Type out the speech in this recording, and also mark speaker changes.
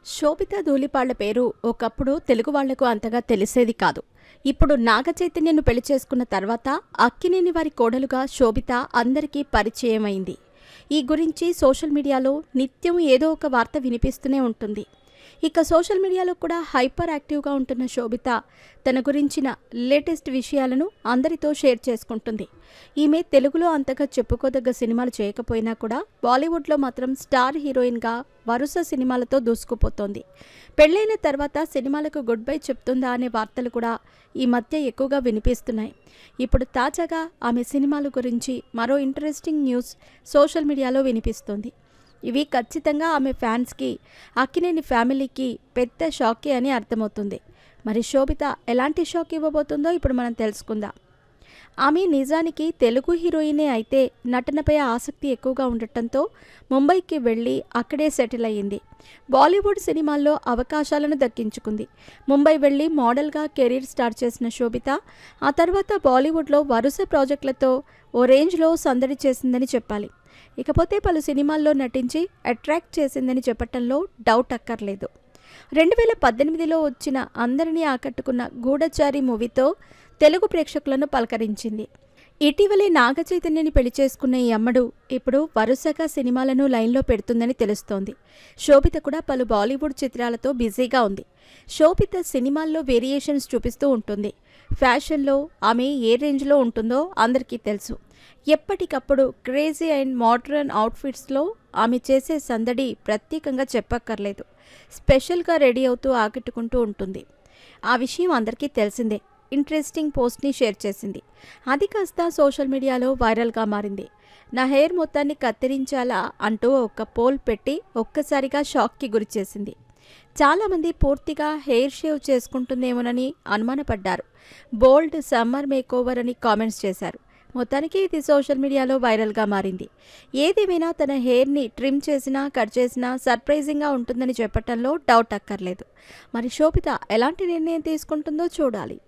Speaker 1: శోభిత ధూళిపాళ్ల పేరు ఒకప్పుడు తెలుగు వాళ్లకు అంతగా తెలిసేది కాదు. ఇప్పుడు నాగ చైతన్యను పెళ్లి చేసుకున్న తర్వాత అక్కినేని వారి కోడలుగా శోభిత అందరికీ పరిచయమైంది. ఈ గురించి సోషల్ మీడియాలో నిత్యం ఏదో ఒక వార్త వినిపిస్తూనే ఉంటుంది. ఇక సోషల్ మీడియాలో కూడా హైపర్ యాక్టివ్గా ఉంటున్న శోభిత తన గురించిన లేటెస్ట్ విషయాలను అందరితో షేర్ చేసుకుంటుంది. ఈమె తెలుగులో అంతగా చెప్పుకోదగ్గ సినిమాలు చేయకపోయినా కూడా బాలీవుడ్లో మాత్రం స్టార్ హీరోయిన్గా వరుస సినిమాలతో దూసుకుపోతోంది. పెళ్లైన తర్వాత సినిమాలకు గుడ్ బై చెప్తుందా అనే వార్తలు కూడా ఈ మధ్య ఎక్కువగా వినిపిస్తున్నాయి. ఇప్పుడు తాజాగా ఆమె సినిమాల గురించి మరో ఇంట్రెస్టింగ్ న్యూస్ సోషల్ మీడియాలో వినిపిస్తోంది. ఇవి ఖచ్చితంగా ఆమె ఫ్యాన్స్కి, అక్కినేని ఫ్యామిలీకి పెద్ద షాకే అని అర్థమవుతుంది. మరి శోభిత ఎలాంటి షాక్ ఇవ్వబోతుందో ఇప్పుడు మనం తెలుసుకుందాం. ఆమె నిజానికి తెలుగు హీరోయినే అయితే నటనపై ఆసక్తి ఎక్కువగా ఉండటంతో ముంబైకి వెళ్ళి అక్కడే సెటిల్ అయ్యింది. బాలీవుడ్ సినిమాల్లో అవకాశాలను దక్కించుకుంది. ముంబై వెళ్ళి మోడల్గా కెరీర్ స్టార్ట్ చేసిన శోభిత ఆ తర్వాత బాలీవుడ్లో వరుస ప్రాజెక్టులతో ఓ రేంజ్లో సందడి చేసిందని చెప్పాలి. ఇకపోతే పలు సినిమాల్లో నటించి అట్రాక్ట్ చేసిందని చెప్పటంలో డౌట్ అక్కర్లేదు. 2018లో వచ్చిన అందరినీ ఆకట్టుకున్న గూఢచారి మూవీతో తెలుగు ప్రేక్షకులను పలకరించింది. ఇటీవలే నాగ చైతన్యని పెళ్లి చేసుకున్న ఈ అమ్మడు ఇప్పుడు వరుసగా సినిమాలను లైన్లో పెడుతుందని తెలుస్తోంది. శోభిత కూడా పలు బాలీవుడ్ చిత్రాలతో బిజీగా ఉంది. శోభిత సినిమాల్లో వేరియేషన్స్ చూపిస్తూ ఉంటుంది. ఫ్యాషన్లో ఆమె ఏ రేంజ్లో ఉంటుందో అందరికీ తెలుసు. ఎప్పటికప్పుడు క్రేజీ అండ్ మోడ్రన్ అవుట్ఫిట్స్లో ఆమె చేసే సందడి ప్రత్యేకంగా చెప్పక్కర్లేదు. స్పెషల్గా రెడీ అవుతూ ఆకట్టుకుంటూ ఉంటుంది. ఆ విషయం అందరికీ తెలిసిందే. ఇంట్రెస్టింగ్ పోస్ట్ని షేర్ చేసింది. అది కాస్త సోషల్ మీడియాలో వైరల్గా మారింది. నా హెయిర్ మొత్తాన్ని కత్తిరించాలా అంటూ ఒక పోల్ పెట్టి ఒక్కసారిగా షాక్కి గురిచేసింది. చాలామంది పూర్తిగా హెయిర్ షేవ్ చేసుకుంటుందేమోనని అనుమానపడ్డారు. బోల్డ్ సమ్మర్ మేకోవర్ అని కామెంట్స్ చేశారు. మొత్తానికి ఇది సోషల్ మీడియాలో వైరల్గా మారింది. ఏదేమైనా తన హెయిర్ని ట్రిమ్ చేసినా కట్ చేసినా సర్ప్రైజింగ్గా ఉంటుందని చెప్పటంలో డౌట్ అక్కర్లేదు. మరి శోభిత ఎలాంటి నిర్ణయం తీసుకుంటుందో చూడాలి.